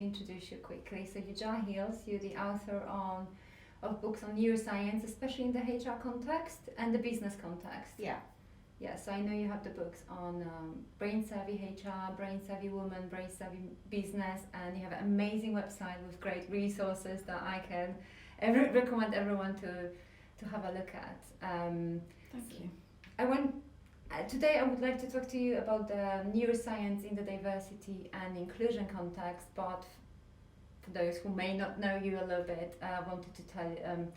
introduce you quickly. So you're Jar Hills, you're the author of books on neuroscience, especially in the HR context and the business context. Yeah. Yeah, so I know you have the books on brain savvy HR, brain savvy woman, brain savvy business, and you have an amazing website with great resources that I can recommend everyone to have a look at. Thank you. Today I would like to talk to you about the neuroscience in the diversity and inclusion context, but for those who may not know you a little bit, I wanted to tell you,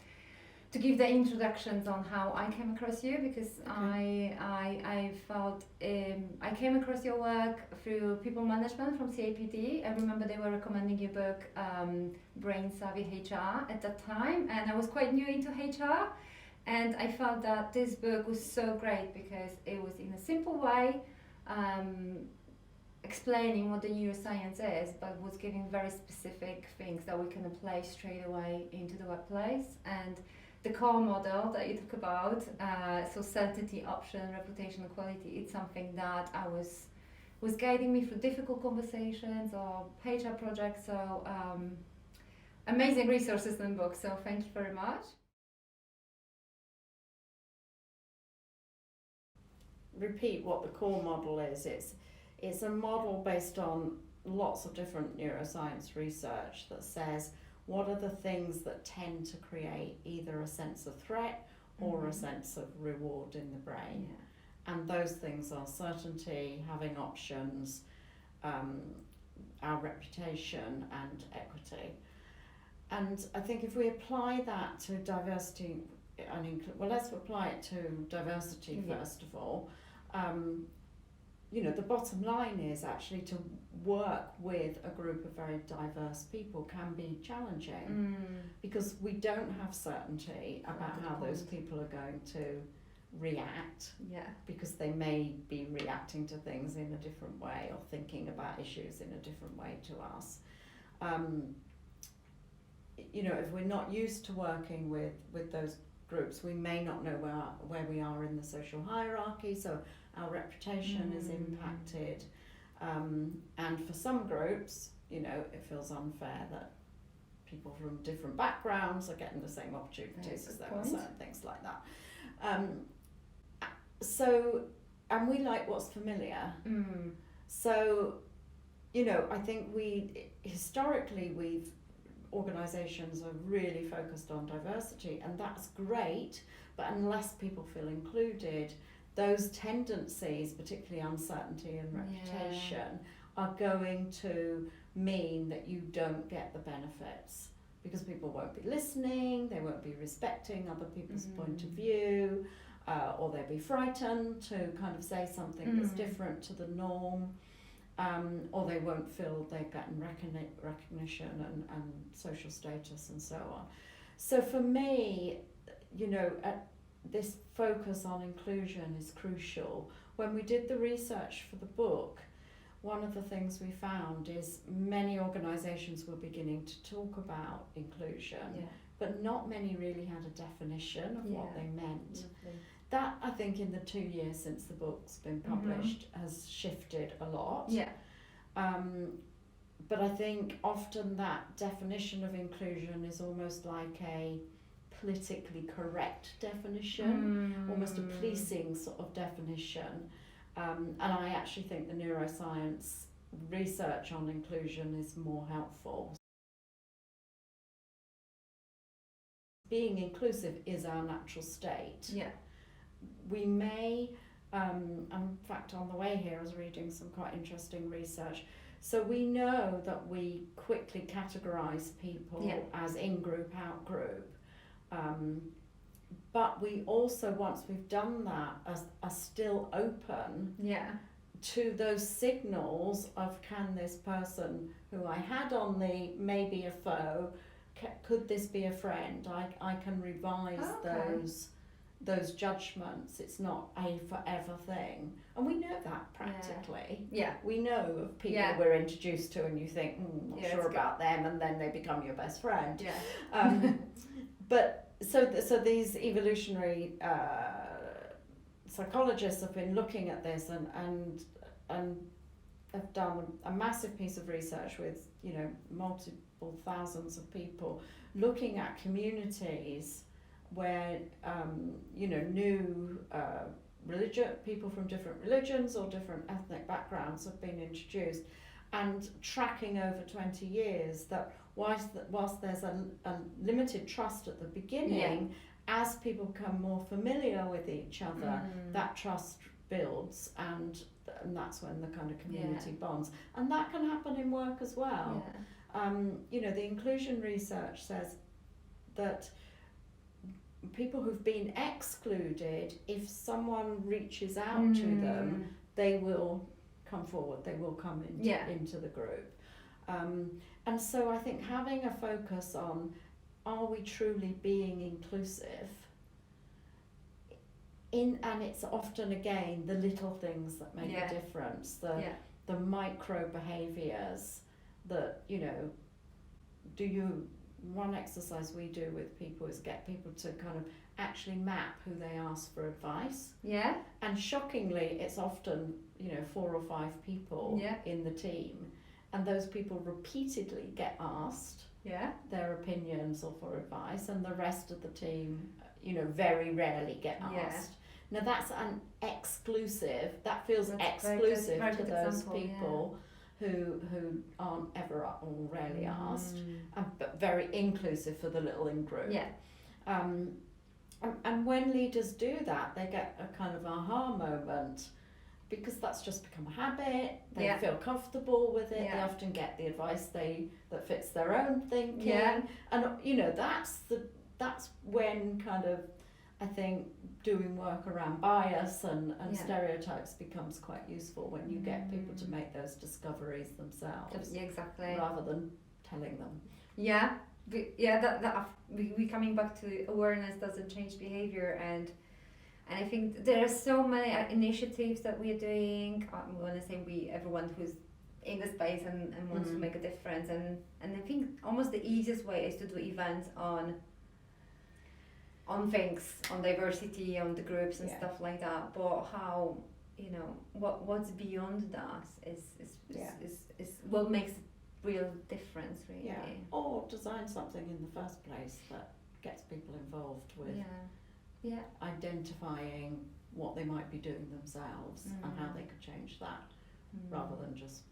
to give the introductions on how I came across you, because I felt I came across your work through people management from CAPD. I remember they were recommending your book, Brain Savvy HR, at that time, and I was quite new into HR. And I felt that this book was so great because it was in a simple way explaining what the neuroscience is, but was giving very specific things that we can apply straight away into the workplace. And the core model that you talk about, so certainty, option, reputation, and quality, it's something that was guiding me through difficult conversations or HR projects. So amazing resources in the book. So thank you very much. Repeat what the core model is. It's a model based on lots of different neuroscience research that says what are the things that tend to create either a sense of threat or a sense of reward in the brain. Yeah. And those things are certainty, having options, our reputation and equity. And I think if we apply that to diversity, let's apply it to diversity first of all. The bottom line is actually to work with a group of very diverse people can be challenging because we don't have certainty about how those people are going to react, because they may be reacting to things in a different way or thinking about issues in a different way to us. If we're not used to working with those groups, we may not know where we are in the social hierarchy, so our reputation is impacted. And for some groups, it feels unfair that people from different backgrounds are getting the same opportunities as them, certain things like that. And we like what's familiar. So, I think organisations are really focused on diversity, and that's great, but unless people feel included, those tendencies, particularly uncertainty and reputation, are going to mean that you don't get the benefits, because people won't be listening, they won't be respecting other people's point of view, or they'll be frightened to kind of say something that's different to the norm. Or they won't feel they're getting recognition and social status and so on. So for me, this focus on inclusion is crucial. When we did the research for the book, one of the things we found is many organisations were beginning to talk about inclusion, but not many really had a definition of what they meant. Lovely. That, I think, in the 2 years since the book's been published has shifted a lot. But I think often that definition of inclusion is almost like a politically correct definition, almost a policing sort of definition. And I actually think the neuroscience research on inclusion is more helpful. Being inclusive is our natural state. We may, in fact on the way here I was reading some quite interesting research. So we know that we quickly categorise people as in-group, out-group. But we also, once we've done that, are still open to those signals of, can this person who I had on the maybe a foe, could this be a friend? I can revise those judgments. It's not a forever thing, and we know that practically. We know of people we're introduced to and you think, not sure about them, and then they become your best friend. But so these evolutionary psychologists have been looking at this and have done a massive piece of research with, you know, multiple thousands of people looking at communities where, you know, new people from different religions or different ethnic backgrounds have been introduced, and tracking over 20 years that whilst there's a limited trust at the beginning, as people become more familiar with each other, that trust builds, and that's when the kind of community bonds. And that can happen in work as well. You know, the inclusion research says that people who've been excluded, if someone reaches out to them, they will come forward, they will come into the group. And so I think having a focus on, are we truly being inclusive? And it's often, again, the little things that make a difference, the micro behaviours that, you know, one exercise we do with people is get people to kind of actually map who they ask for advice. And shockingly, it's often, you know, 4 or 5 people in the team, and those people repeatedly get asked their opinions or for advice, and the rest of the team, you know, very rarely get asked. Now that's an exclusive, that feels exclusive to those people who aren't ever or rarely asked, but very inclusive for the little in group. And when leaders do that, they get a kind of aha moment, because that's just become a habit. They feel comfortable with it. They often get the advice that fits their own thinking. And you know, that's when kind of, I think, doing work around bias and stereotypes becomes quite useful, when you get people to make those discoveries themselves, rather than telling them. We coming back to awareness doesn't change behavior, and I think there are so many initiatives that we are doing. When I say everyone who's in the space and wants to make a difference, and I think almost the easiest way is to do events on things, on diversity, on the groups and stuff like that. But how, you know, what's beyond that is what makes a real difference, really. Or design something in the first place that gets people involved with identifying what they might be doing themselves and how they could change that, rather than just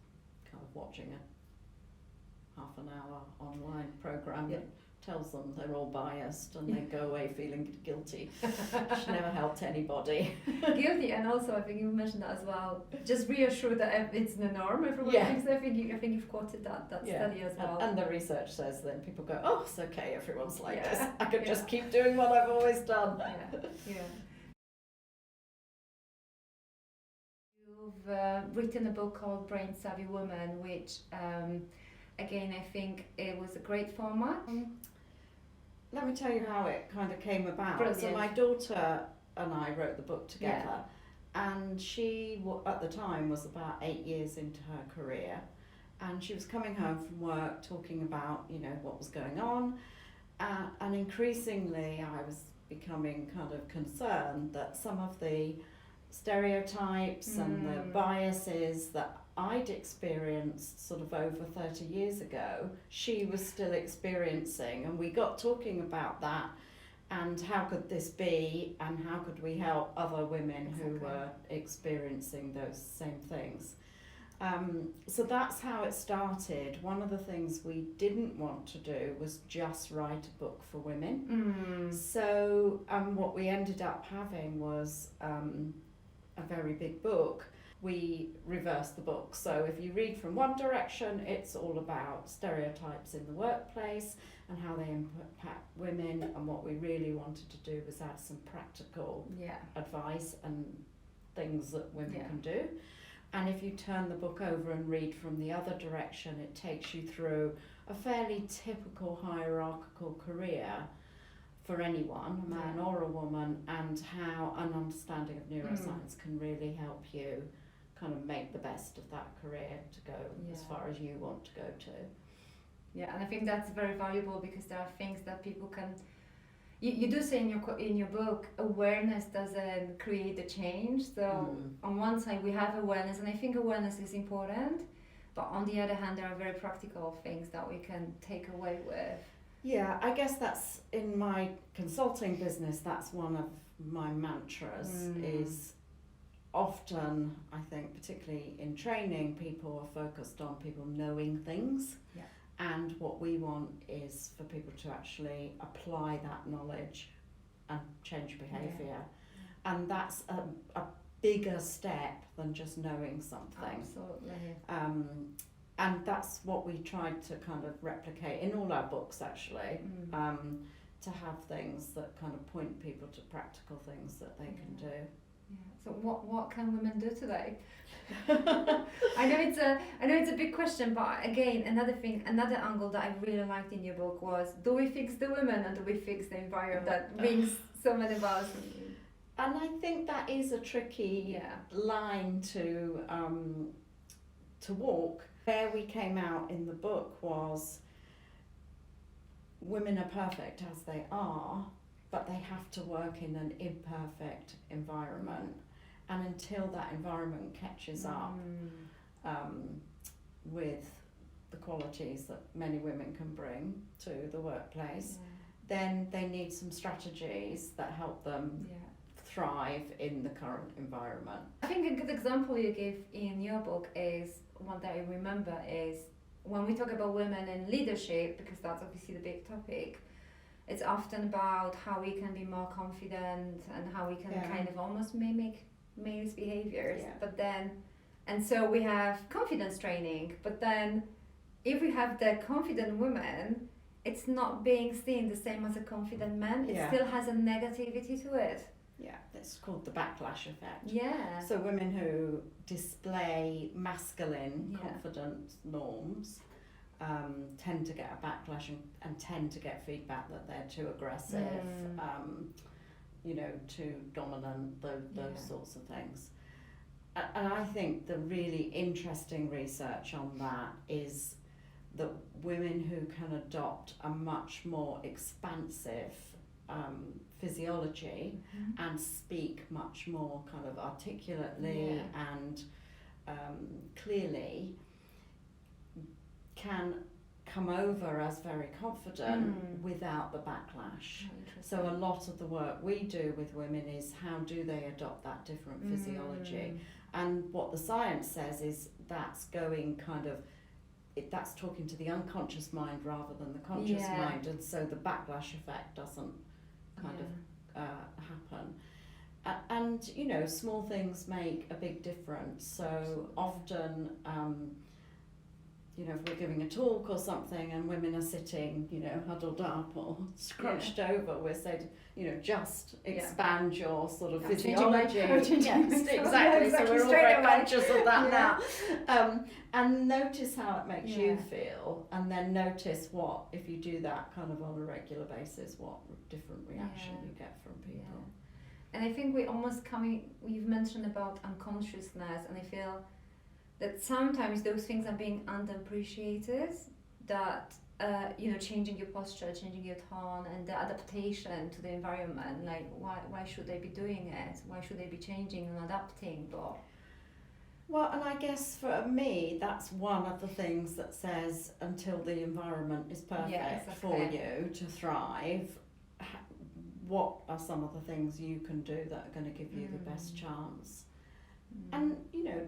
kind of watching a half an hour online program that tells them they're all biased and they go away feeling guilty. Which never helped anybody. Guilty, and also I think you mentioned that as well. Just reassure that it's the norm. Everyone thinks. I think you've quoted that study as well. And the research says then people go, oh, it's okay. Everyone's like this. I could just keep doing what I've always done. You've written a book called Brain Savvy Woman, which again, I think it was a great format. Let me tell you how it kind of came about. Brilliant. So my daughter and I wrote the book together, and she at the time was about 8 years into her career, and she was coming home from work talking about, you know, what was going on, and increasingly I was becoming kind of concerned that some of the stereotypes and the biases that I'd experienced sort of over 30 years ago, she was still experiencing, and we got talking about that and how could this be, and how could we help other women who were experiencing those same things. So that's how it started. One of the things we didn't want to do was just write a book for women. So what we ended up having was a very big book. We reversed the book. So if you read from one direction, it's all about stereotypes in the workplace and how they impact women, and what we really wanted to do was add some practical advice and things that women can do. And if you turn the book over and read from the other direction, it takes you through a fairly typical hierarchical career for anyone, a man or a woman, and how an understanding of neuroscience can really help you kind of make the best of that career to go as far as you want to go to. And I think that's very valuable, because there are things that people can you do say in your book, awareness doesn't create the change. So on one side we have awareness, and I think awareness is important, but on the other hand there are very practical things that we can take away with. Yeah, I guess that's in my consulting business, that's one of my mantras is often, I think, particularly in training, people are focused on people knowing things. Yeah. And what we want is for people to actually apply that knowledge and change behaviour. Yeah. And that's a bigger step than just knowing something. Absolutely. And that's what we tried to kind of replicate in all our books, actually, to have things that kind of point people to practical things that they can do. Yeah. So what can women do today? I know it's a big question, but again, another angle that I really liked in your book was: do we fix the women, or do we fix the environment that brings so many of us? And I think that is a tricky line to walk. Where we came out in the book was women are perfect as they are, but they have to work in an imperfect environment. And until that environment catches up with the qualities that many women can bring to the workplace, then they need some strategies that help them thrive in the current environment. I think a good example you give in your book is, one that I remember, is when we talk about women in leadership, because that's obviously the big topic, it's often about how we can be more confident and how we can kind of almost mimic males' behaviours. But then, and so we have confidence training, but then if we have the confident woman, it's not being seen the same as a confident man. It still has a negativity to it. Yeah, it's called the backlash effect. Yeah. So women who display masculine, confident norms tend to get a backlash and tend to get feedback that they're too aggressive, too dominant, those sorts of things. And I think the really interesting research on that is that women who can adopt a much more expansive physiology and speak much more kind of articulately and clearly can come over as very confident without the backlash. So a lot of the work we do with women is how do they adopt that different physiology, and what the science says is that's going kind of that's talking to the unconscious mind rather than the conscious mind, and so the backlash effect doesn't kind of happen. And small things make a big difference. So often if we're giving a talk or something and women are sitting huddled up or scrunched over, we're saying just expand your sort of physiology. Exactly. So we're all very conscious of that now. And notice how it makes you feel, and then notice what, if you do that kind of on a regular basis, what different reaction you get from people. And I think you've mentioned about unconsciousness, and I feel that sometimes those things are being underappreciated, that changing your posture, changing your tone, and the adaptation to the environment, like why should they be doing it? Why should they be changing and adapting? Well, and I guess for me, that's one of the things that says until the environment is perfect for you to thrive, what are some of the things you can do that are going to give you the best chance? And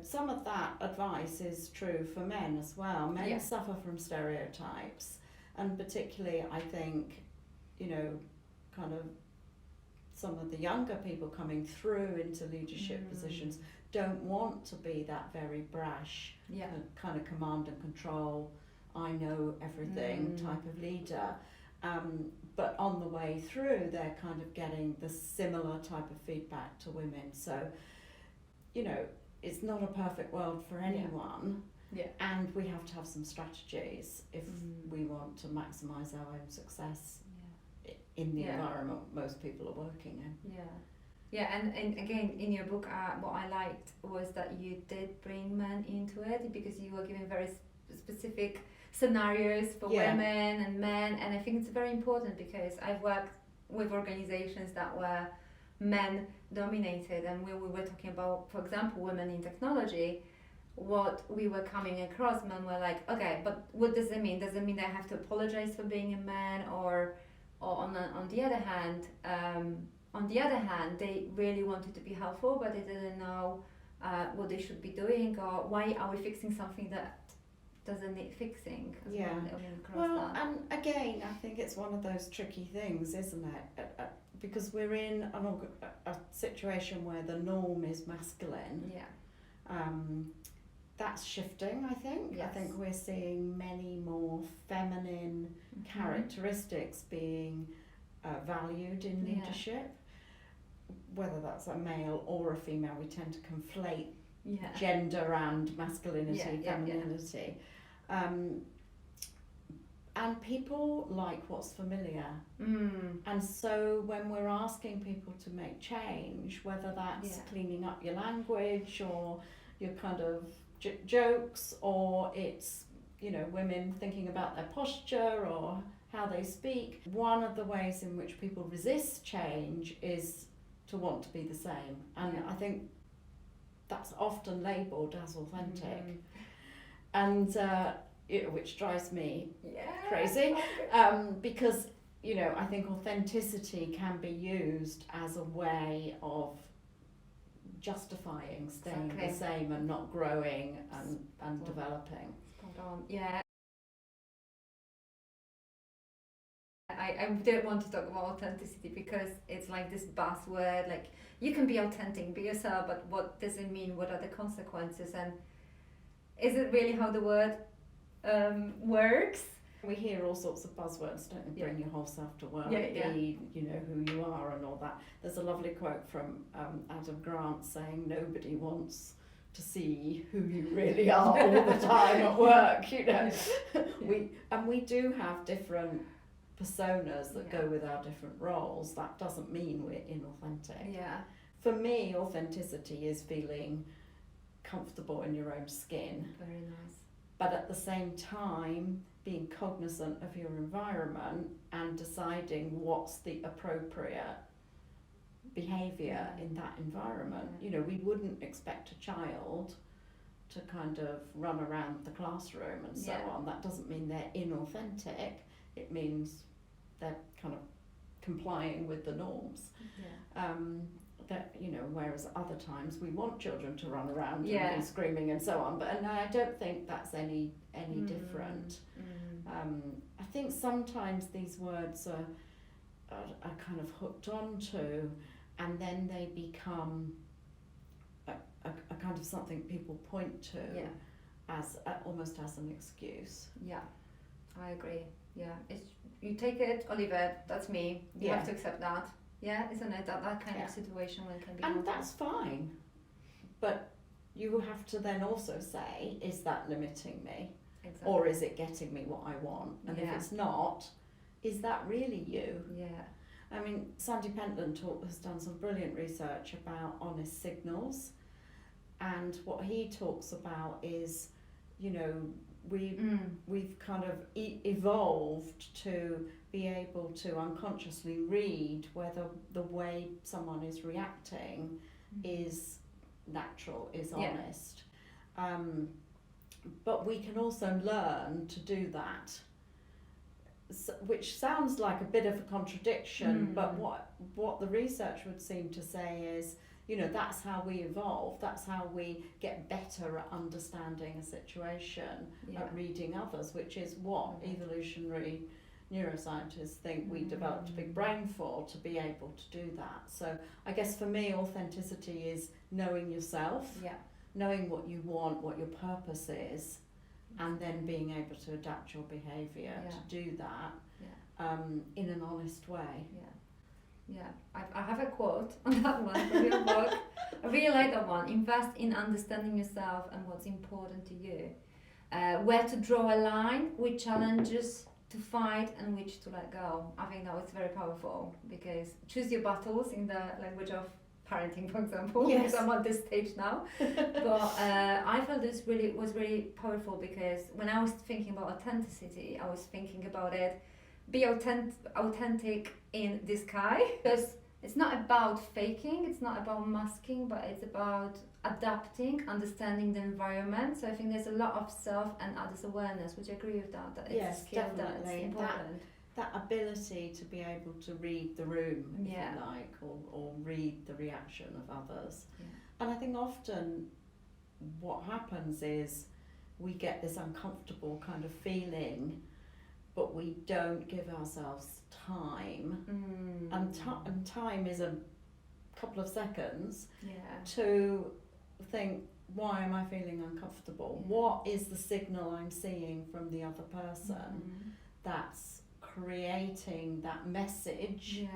some of that advice is true for men as well. Men suffer from stereotypes, and particularly I think kind of some of the younger people coming through into leadership positions don't want to be that very brash kind of command and control, I know everything type of leader. But on the way through, they're kind of getting the similar type of feedback to women. So it's not a perfect world for anyone, and we have to have some strategies if we want to maximise our own success in the environment most people are working in. And again, in your book, what I liked was that you did bring men into it, because you were giving very specific scenarios for women and men, and I think it's very important, because I've worked with organizations that were men dominated, and when we were talking about, for example, women in technology, what we were coming across, men were like, okay, but what does it mean? Does it mean I have to apologize for being a man, or on the other hand, they really wanted to be helpful, but they didn't know what they should be doing, or why are we fixing something that doesn't need fixing? Well, and again, I think it's one of those tricky things, isn't it? Because we're in a situation where the norm is masculine. Yeah. That's shifting, I think. Yes. I think we're seeing many more feminine characteristics being valued in leadership. Whether that's a male or a female, we tend to conflate gender and masculinity, femininity. And people like what's familiar. And so when we're asking people to make change, whether that's cleaning up your language or your kind of jokes, or it's, you know, women thinking about their posture or how they speak, one of the ways in which people resist change is to want to be the same. And I think that's often labelled as authentic. And which drives me crazy, because, you know, I think authenticity can be used as a way of justifying staying the same and not growing and developing. Spot on. Yeah. I don't want to talk about authenticity because it's like this buzzword, like you can be authentic, be yourself, but what does it mean? What are the consequences? And is it really how the word works? We hear all sorts of buzzwords, don't we? Bring your whole self to work, be, you know, who you are and all that. There's a lovely quote from Adam Grant saying, nobody wants to see who you really are all the time at work, you know. We do have different personas that go with our different roles. That doesn't mean we're inauthentic. Yeah. For me, authenticity is feeling comfortable in your own skin. Very nice. But at the same time, being cognizant of your environment and deciding what's the appropriate behaviour in that environment. You know, we wouldn't expect a child to kind of run around the classroom and so on. That doesn't mean they're inauthentic. It means they're kind of complying with the norms. That, you know, whereas other times we want children to run around and be screaming and so on, but I don't think that's any different. I think sometimes these words are kind of hooked onto, and then they become a kind of something people point to as almost as an excuse. Yeah, I agree. Yeah, it's, you take it or leave it. That's me. You have to accept that. Yeah, isn't it? That kind of situation when it can be. And that's fine. But you have to then also say, is that limiting me? Exactly. Or is it getting me what I want? And if it's not, is that really you? Yeah. I mean, Sandy Pentland has done some brilliant research about honest signals. And what he talks about is, you know, we've kind of evolved to be able to unconsciously read whether the way someone is reacting is natural, is honest. But we can also learn to do that, which sounds like a bit of a contradiction, but what the research would seem to say is, you know, that's how we evolve, that's how we get better at understanding a situation, at reading others, which is what evolutionary neuroscientists think we developed a big brain for, to be able to do that. So I guess for me, authenticity is knowing yourself, knowing what you want, what your purpose is, and then being able to adapt your behaviour to do that in an honest way. I have a quote on that one from your book. I really like that one. Invest in understanding yourself and what's important to you. Where to draw a line, which challenges to fight and which to let go. I think that was very powerful, because choose your battles in the language of parenting, for example, because I'm at this stage now. But I felt this was really powerful, because when I was thinking about authenticity, I was thinking about it be authentic in disguise, because it's not about faking, it's not about masking, but it's about adapting, understanding the environment. So I think there's a lot of self and others awareness, which I agree with that it's Yes, a skill definitely. that's important. That ability to be able to read the room, if Yeah. you like, or read the reaction of others. Yeah. And I think often what happens is we get this uncomfortable kind of feeling, but we don't give ourselves time. And time is a couple of seconds to think, why am I feeling uncomfortable? Yeah. What is the signal I'm seeing from the other person that's creating that message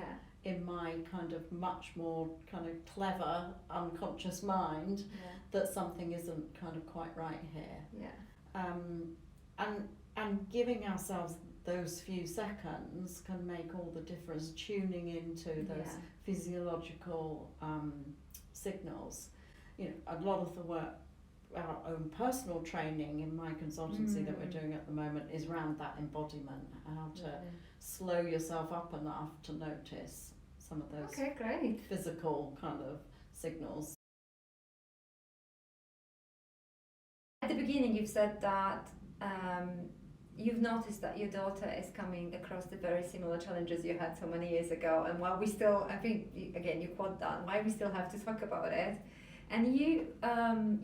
in my kind of much more kind of clever unconscious mind that something isn't kind of quite right here. And giving ourselves those few seconds can make all the difference, tuning into those physiological signals. You know, a lot of the work, our own personal training in my consultancy that we're doing at the moment is around that embodiment, how to slow yourself up enough to notice some of those physical kind of signals. At the beginning you've said that you've noticed that your daughter is coming across the very similar challenges you had so many years ago, and while we still, I think, again, you quote that, why we still have to talk about it. And you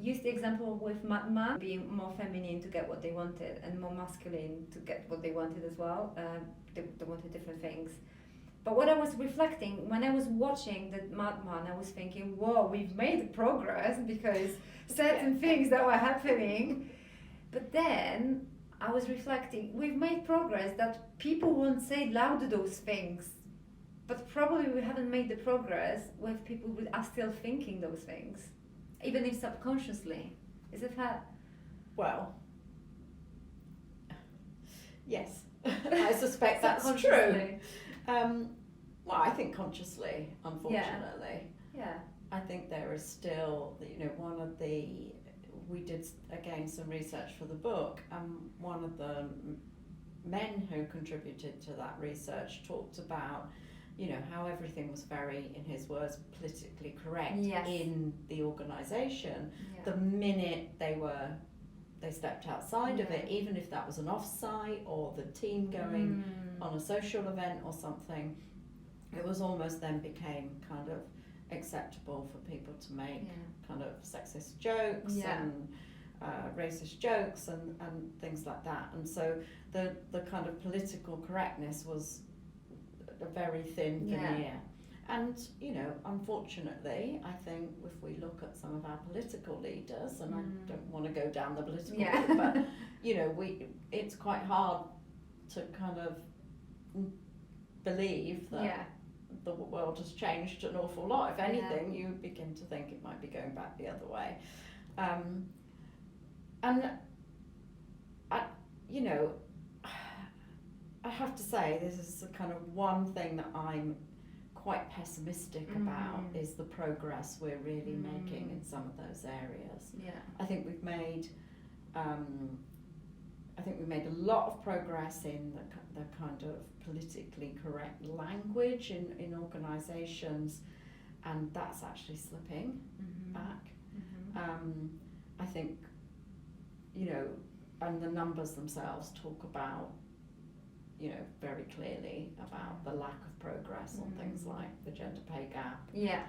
used the example with madman being more feminine to get what they wanted and more masculine to get what they wanted as well. They wanted different things. But what I was reflecting, when I was watching the madman, I was thinking, whoa, we've made progress, because certain things that were happening. But then I was reflecting, we've made progress that people won't say loud those things, but probably we haven't made the progress with people who are still thinking those things, even if subconsciously. Is it fair? Well, yes, I suspect that's true. Well, I think consciously, unfortunately. Yeah. I think there is still, we did again some research for the book, and one of the men who contributed to that research talked about, how everything was very, in his words, politically correct in the organisation. The minute they stepped outside of it, even if that was an off-site or the team going on a social event or something, it was almost then became kind of acceptable for people to make kind of sexist jokes and racist jokes and things like that. And so the kind of political correctness was a very thin veneer. And, unfortunately, I think if we look at some of our political leaders, and I don't want to go down the political route, but, it's quite hard to kind of believe that the world has changed an awful lot. If anything, you begin to think it might be going back the other way. And I have to say, this is the kind of one thing that I'm quite pessimistic about, is the progress we're really making in some of those areas. I think we've made a lot of progress in the kind of politically correct language in organisations, and that's actually slipping back. I think, and the numbers themselves talk about, very clearly about the lack of progress on things like the gender pay gap, the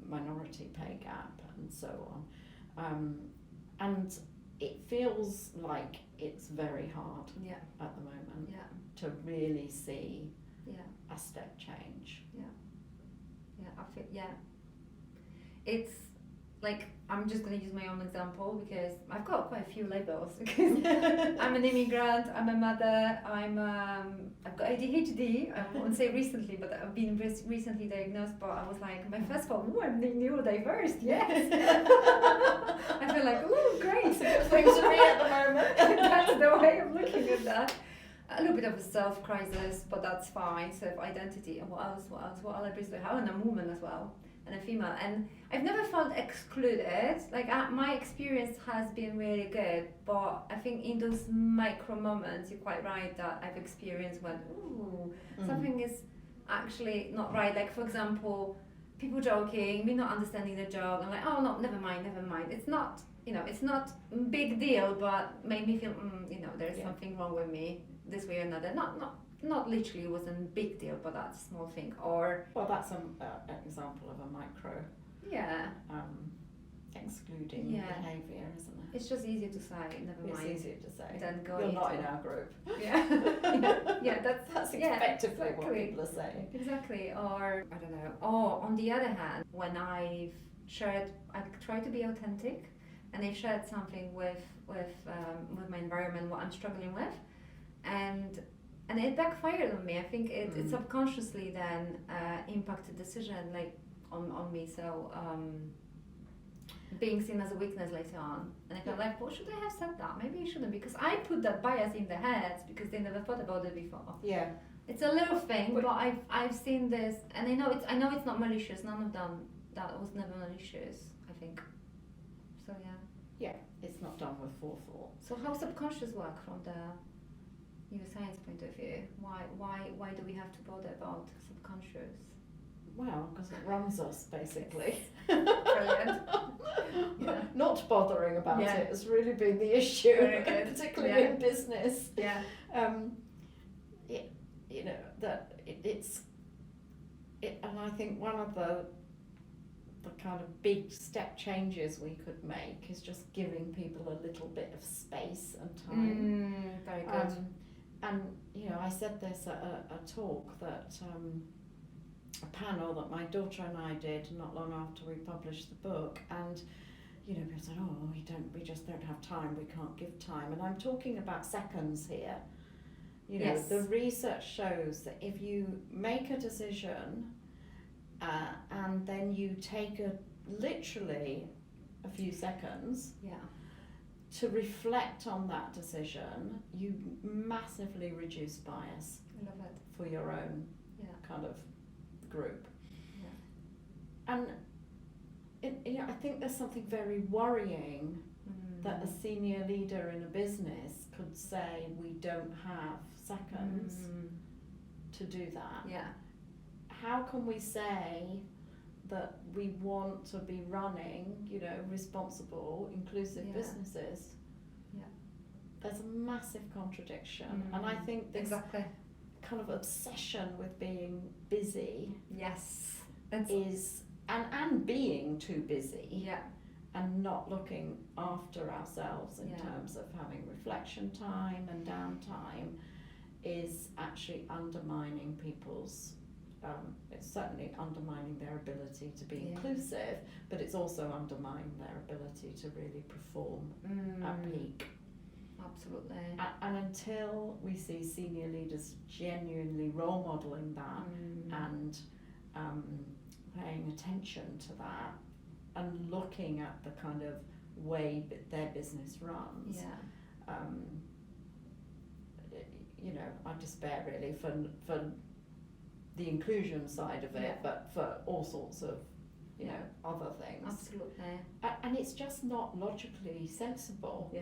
minority pay gap, and so on. And it feels like it's very hard at the moment to really see a step change. I feel, it's like, I'm just going to use my own example, because I've got quite a few labels. Because I'm an immigrant, I'm a mother, I've got ADHD. I won't say recently, but I've been recently diagnosed. But I was like, my first thought, I'm neurodiverse, yes. I feel like, great. That's a good thing to be at the moment. That's the way of looking at that. A little bit of a self-crisis, but that's fine. Self-identity, and what else? What other bits do I have? And I'm a woman as well. and a female, and I've never felt excluded. Like my experience has been really good, but I think in those micro moments, you're quite right that I've experienced when something is actually not right. Like for example, people joking, me not understanding the joke, I'm like, oh no, never mind. It's not, it's not big deal, but made me feel, there's something wrong with me this way or another. Not literally, it wasn't a big deal, but that's a small thing. Or well, that's an example of a micro excluding behaviour, isn't it? It's just easier to say, never mind. It's easier to say. Than go You're into not in our group. Yeah, that's effectively what people are saying. Exactly. Or I don't know. Or on the other hand, when I try to be authentic, and I've shared something with my environment, what I'm struggling with, and it backfired on me. I think it subconsciously then impacted decision like on me. So being seen as a weakness later on, and I felt like, well, should I have said that? Maybe I shouldn't, because I put that bias in their heads because they never thought about it before. Yeah, it's a little thing, but I've seen this, and I know it's not malicious. None of them that was never malicious, I think. So yeah, it's not done with forethought. So how subconscious work from the neuroscience point of view? Why do we have to bother about subconscious? Well, because it runs us basically. Brilliant. Not bothering about it has really been the issue, particularly in business. Yeah. And I think one of the kind of big step changes we could make is just giving people a little bit of space and time. Very good. And I said this at a talk that a panel that my daughter and I did not long after we published the book, and people said, oh, we just don't have time, we can't give time, and I'm talking about seconds here. The research shows that if you make a decision and then you take literally a few seconds to reflect on that decision, you massively reduce bias. I love it. For your own kind of group. And I think there's something very worrying that a senior leader in a business could say we don't have seconds to do that. Yeah. How can we say that we want to be running, responsible, inclusive businesses? Yeah. There's a massive contradiction, and I think this kind of obsession with being busy is and being too busy and not looking after ourselves in terms of having reflection time and downtime is actually undermining people's it's certainly undermining their ability to be inclusive, but it's also undermining their ability to really perform at peak. Absolutely. And until we see senior leaders genuinely role modelling that and paying attention to that and looking at the kind of way that their business runs, I despair really for the inclusion side of it, but for all sorts of other things. Absolutely. And it's just not logically sensible.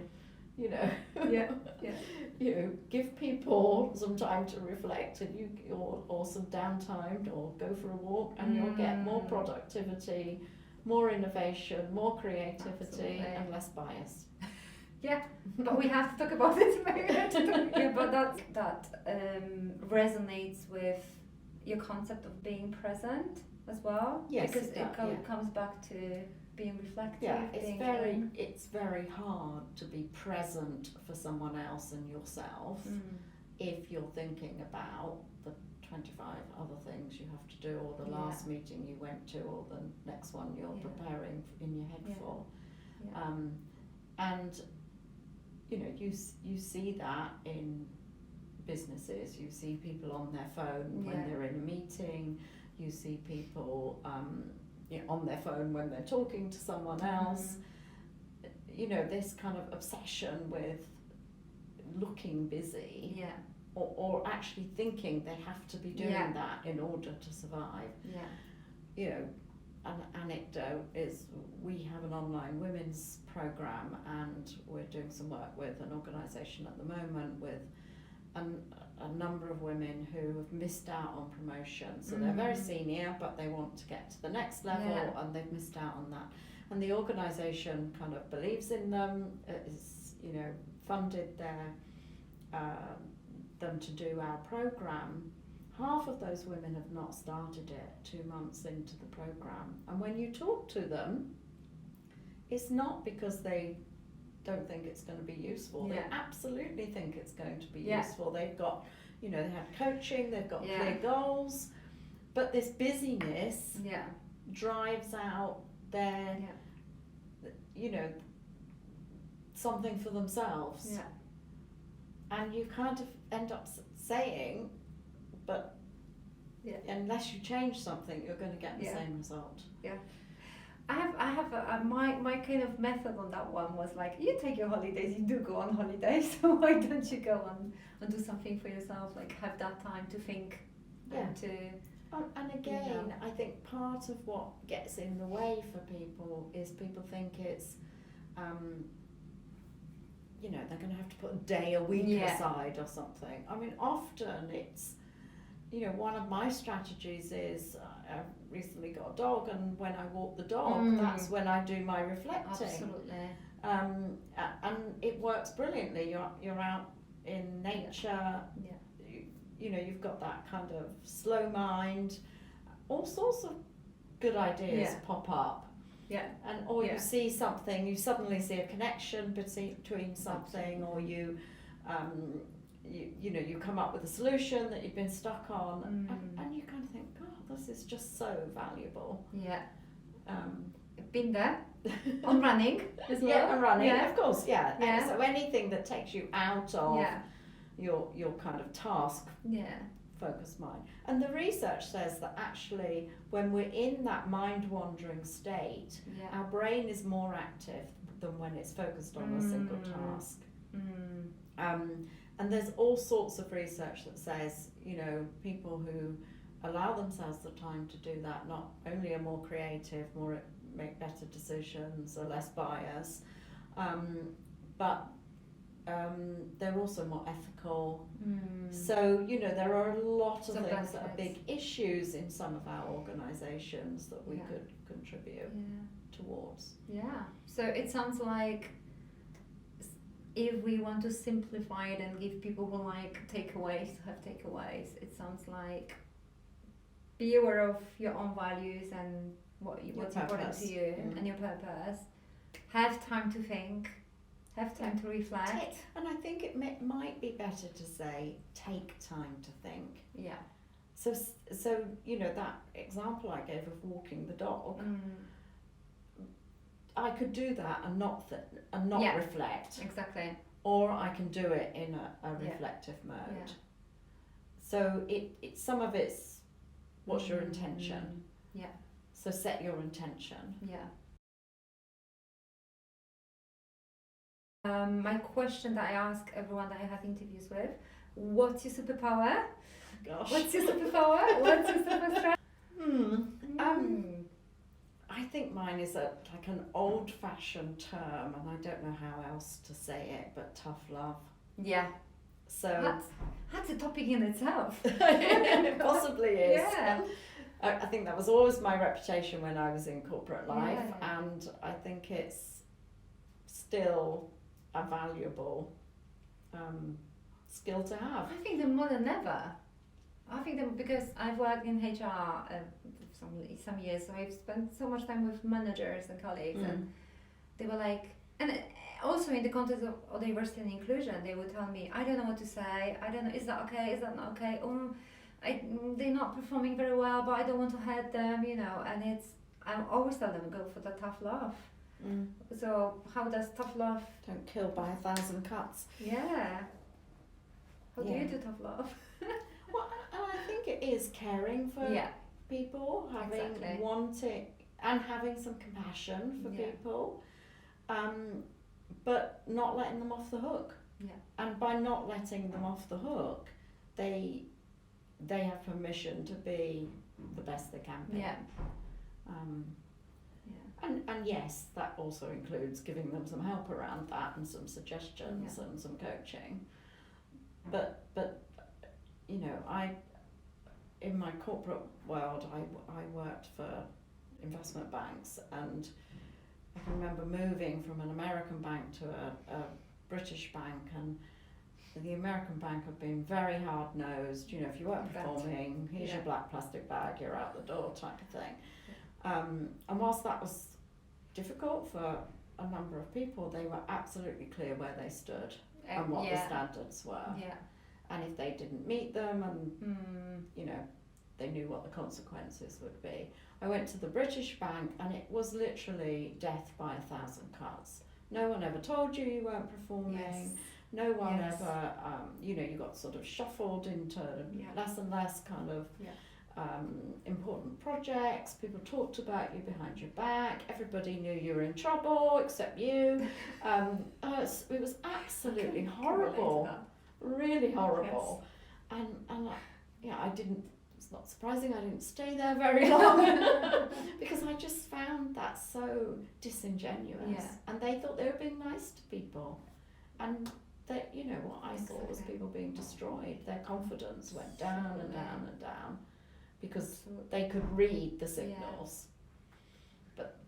Give people some time to reflect, and or some downtime, or go for a walk, and you'll get more productivity, more innovation, more creativity, and less bias. But we have to talk about it. But that resonates with your concept of being present as well. Yes, because it comes back to being reflective. Yeah, it's very hard to be present for someone else and yourself if you're thinking about the 25 other things you have to do, or the last meeting you went to, or the next one you're preparing in your head for. And you see that in businesses. You see people on their phone when they're in a meeting. You see people on their phone when they're talking to someone else. This kind of obsession with looking busy, or actually thinking they have to be doing that in order to survive. an anecdote is we have an online women's program, and we're doing some work with an organisation at the moment with a number of women who have missed out on promotion. So they're very senior, but they want to get to the next level, and they've missed out on that. And the organisation kind of believes in them, is, you know, funded them to do our program. Half of those women have not started it 2 months into the program. And when you talk to them, it's not because they don't think it's going to be useful. They absolutely think it's going to be useful. They've got, you know, they have coaching, they've got clear goals, but this busyness drives out their, you know, something for themselves. And you kind of end up saying, but unless you change something, you're going to get the same result. I have my kind of method on that one was like, you take your holidays, you do go on holidays, so why don't you go on and do something for yourself, like have that time to think and to... And again, I think part of what gets in the way for people is people think it's, you know, they're going to have to put a day a week aside or something. I mean, often it's, you know, one of my strategies is I recently got a dog, and when I walk the dog, that's when I do my reflecting. Absolutely. And it works brilliantly. You're out in nature. You know, you've got that kind of slow mind. All sorts of good ideas pop up. And you see something, you suddenly see a connection between something, or you know, you come up with a solution that you've been stuck on, and you kind of think, God, this is just so valuable. Been there on running as well. On running, of course, And so anything that takes you out of your kind of task focused mind. And the research says that actually when we're in that mind wandering state, our brain is more active than when it's focused on a single task. And there's all sorts of research that says, you know, people who allow themselves the time to do that not only are more creative, make better decisions, are less biased, but they're also more ethical. So, you know, there are a lot of things that are big issues in some of our organisations that we could contribute towards. So it sounds like if we want to simplify it and give people who like takeaways to have takeaways, it sounds like be aware of your own values and what's important to you and your purpose. Have time to think. Have time to reflect. And I think it might be better to say, take time to think. So you know, that example I gave of walking the dog, I could do that and not reflect. Exactly. Or I can do it in a reflective mode. So it some of it's what's your intention. So set your intention. My question that I ask everyone that I have interviews with: what's your superpower? Gosh. What's your superpower? What's your super strength? I think mine is like an old-fashioned term, and I don't know how else to say it, but tough love. So that's a topic in itself. It possibly is. I think that was always my reputation when I was in corporate life, and I think it's still a valuable skill to have. I think them more than ever. I think them because I've worked in HR some years, so I've spent so much time with managers and colleagues, and they were like, and also in the context of diversity and inclusion, they would tell me, I don't know what to say, I don't know, is that okay, is that not okay, they're not performing very well, but I don't want to hurt them, you know, and I always tell them, go for the tough love. So how does tough love... Don't kill by 1,000 cuts. How do you do tough love? Well, and I think it is caring for people, wanting and having some compassion for people, but not letting them off the hook. And by not letting them off the hook, they have permission to be the best they can be. And yes, that also includes giving them some help around that and some suggestions and some coaching. But you know, in my corporate world, I worked for investment banks, and I can remember moving from an American bank to a British bank, and the American bank have been very hard-nosed. You know, if you weren't performing, here's your black plastic bag, you're out the door type of thing. And whilst that was difficult for a number of people, they were absolutely clear where they stood and what the standards were. And if they didn't meet them, and you know, they knew what the consequences would be. I went to the British bank, and it was literally death by 1,000 cuts. No one ever told you you weren't performing. No one ever, you know, you got sort of shuffled into less and less kind of important projects. People talked about you behind your back. Everybody knew you were in trouble except you. It was absolutely horrible, really horrible. And I didn't. It's not surprising I didn't stay there very long because I just found that so disingenuous. And they thought they were being nice to people, and that, you know, what I saw was people being destroyed. Their confidence went down and down and down because they could read the signals, but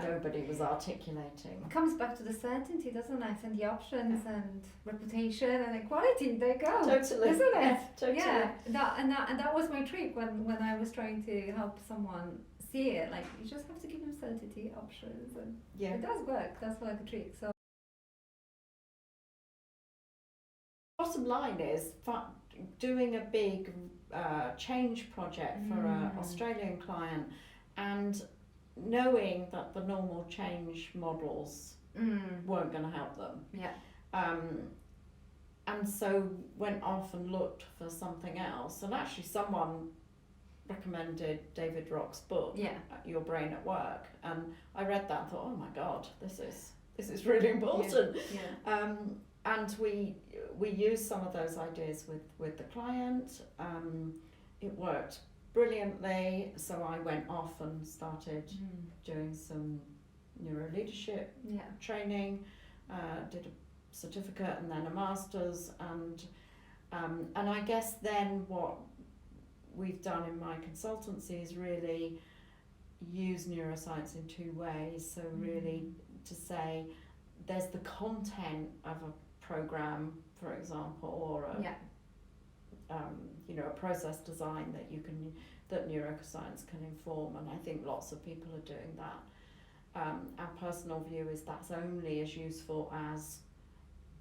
nobody was articulating. It comes back to the certainty, doesn't it? And the options and reputation and equality, they go. Totally. Isn't it? Yeah, totally. Yeah. That was my trick when I was trying to help someone see it. Like, you just have to give them certainty, options, and it does work. That's like a trick. So bottom line is doing a big change project for an Australian client, and knowing that the normal change models weren't going to help them. And so went off and looked for something else, and actually someone recommended David Rock's book, Your Brain at Work, and I read that and thought, oh my God, this is really important. And we used some of those ideas with the client. It worked brilliantly, so I went off and started doing some neuro leadership training, did a certificate and then a master's, and I guess then what we've done in my consultancy is really use neuroscience in two ways. So really to say there's the content of a program, for example, or a process design that neuroscience can inform, and I think lots of people are doing that. Our personal view is that's only as useful as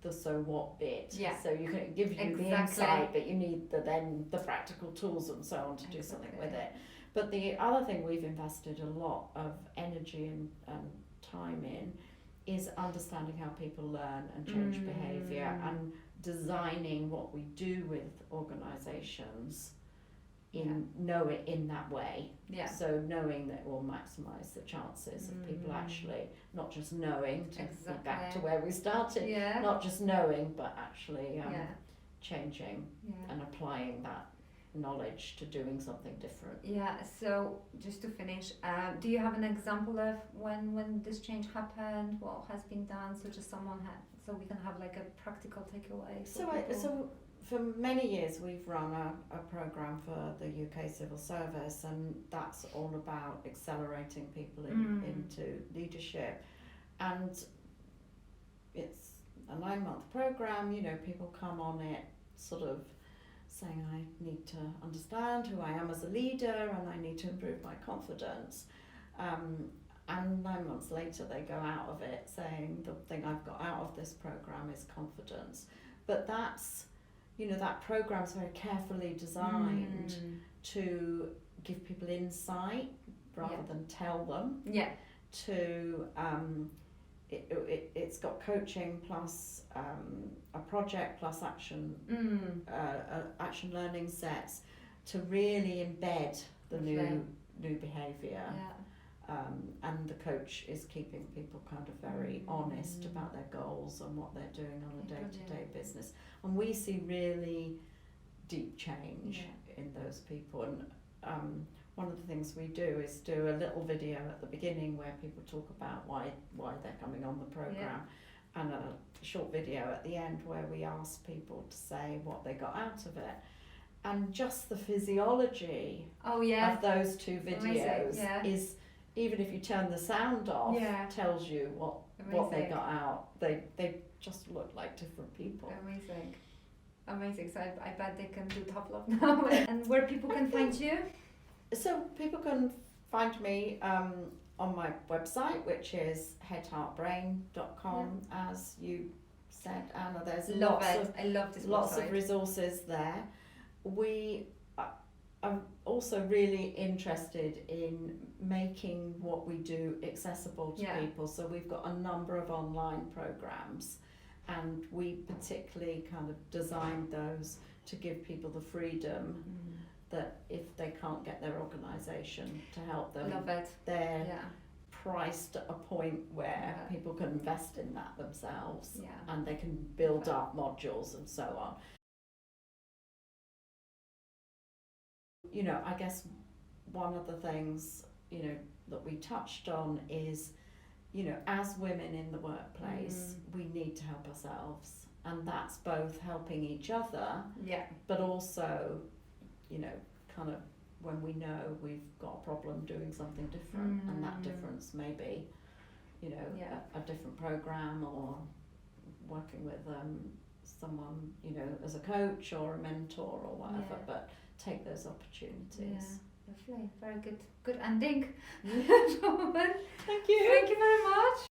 the so what bit. So you can give you the insight, but you need the practical tools and so on to do something with it. But the other thing we've invested a lot of energy and time in is understanding how people learn and change behaviour, and designing what we do with organisations in that way. So knowing that it will maximise the chances of people actually not just knowing, to be back to where we started, not just knowing but actually changing and applying that knowledge to doing something different. So just to finish, do you have an example of when this change happened, what has been done, so we can have like a practical takeaway? So for many years we've run a programme for the UK Civil Service, and that's all about accelerating people into leadership, and it's a 9-month programme. You know, people come on it sort of saying, I need to understand who I am as a leader and I need to improve my confidence. And 9 months later they go out of it saying the thing I've got out of this programme is confidence. But that's, you know, that programme's very carefully designed to give people insight rather than tell them. It's got coaching plus a project plus action learning sets to really embed the new behaviour, and the coach is keeping people kind of very honest about their goals and what they're doing on a day-to-day business, and we see really deep change in those people. And one of the things we do is do a little video at the beginning where people talk about why they're coming on the programme, and a short video at the end where we ask people to say what they got out of it. And just the physiology of those two videos is, even if you turn the sound off, tells you what they got out. They just look like different people. Amazing. So I bet they can do top love now. And where people can find you? So people can find me on my website, which is headheartbrain.com, as you said, Anna. There's I love this lots website. of resources there. We are also really interested in making what we do accessible to people. So we've got a number of online programs, and we particularly kind of designed those to give people the freedom that if they can't get their organisation to help them, they're priced at a point where people can invest in that themselves, and they can build up modules and so on. You know, I guess one of the things, you know, that we touched on is, you know, as women in the workplace, we need to help ourselves, and that's both helping each other, but also, you know, kind of when we know we've got a problem doing something different, and that difference may be, you know, a different program, or working with someone, you know, as a coach or a mentor or whatever, but take those opportunities. Lovely, very good ending. Thank you. Thank you very much.